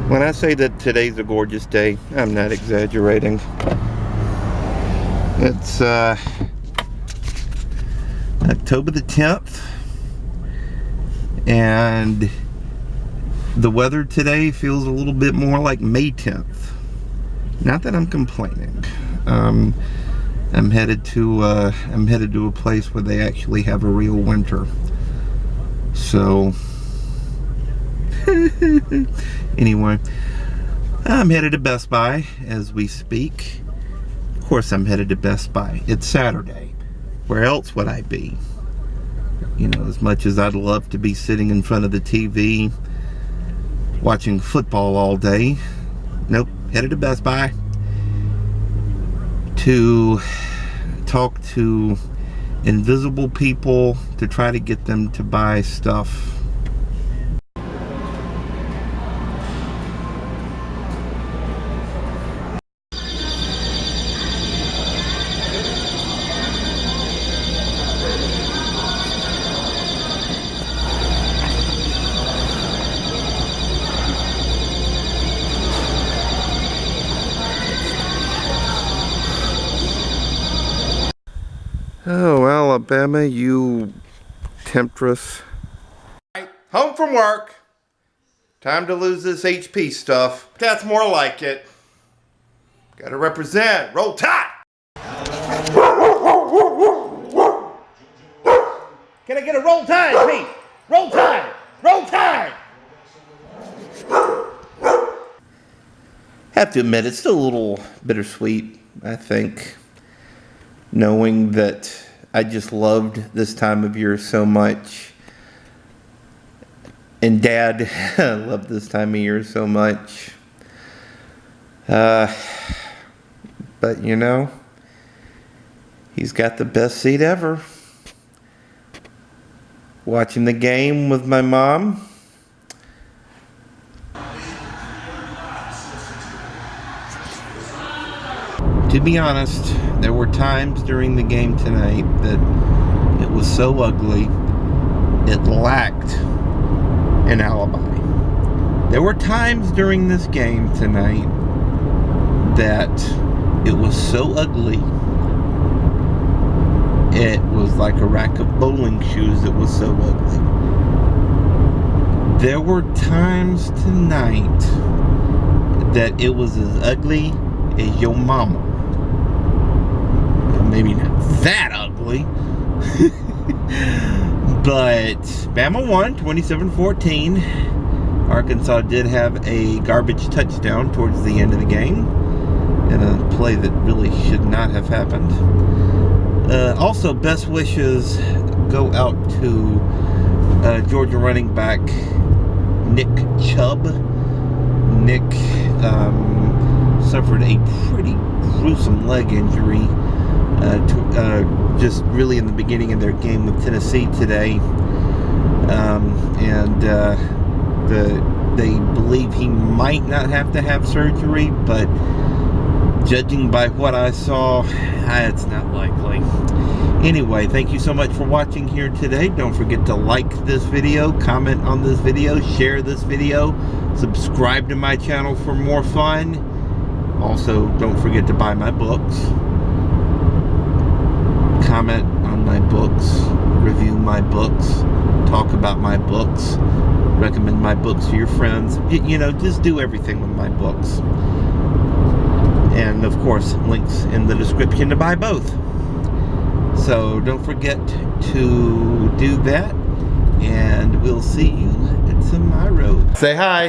When I say that today's a gorgeous day, I'm not exaggerating. It's October the 10th, and the weather today feels a little bit more like May 10th. Not that I'm complaining. I'm headed to a place where they actually have a real winter. So anyway, I'm headed to Best Buy as we speak. Of course I'm headed to Best Buy. It's Saturday. Where else would I be? You know, as much as I'd love to be sitting in front of the TV watching football all day. Nope, headed to Best Buy to talk to invisible people to try to get them to buy stuff. Oh, Alabama, you temptress. Home from work. Time to lose this HP stuff. That's more like it. Gotta represent. Roll Tide! Can I get a Roll Tide, Pete? Roll Tide! Roll Tide! Have to admit, it's still a little bittersweet, I think, knowing that I just loved this time of year so much, and Dad loved this time of year so much. But you know, he's got the best seat ever. Watching the game with my mom. To be honest, there were times during the game tonight that it was so ugly, it lacked an alibi. There were times during this game tonight that it was so ugly, it was like a rack of bowling shoes. It was so ugly. There were times tonight that it was as ugly as your mama. Maybe not that ugly. But Bama won 27-14. Arkansas did have a garbage touchdown towards the end of the game in a play that really should not have happened. Also, best wishes go out to Georgia running back Nick Chubb. Nick suffered a pretty gruesome leg injury just really in the beginning of their game with Tennessee today, they believe he might not have to have surgery, but judging by what I saw, it's not likely. Anyway, thank you so much for watching here today. Don't forget to like this video, comment on this video, share this video, subscribe to my channel for more fun. Also, don't forget to buy my books. Comment on my books, review my books, talk about my books, recommend my books to your friends. You know, just do everything with my books. And of course, links in the description to buy both. So don't forget to do that, and we'll see you tomorrow. Say hi.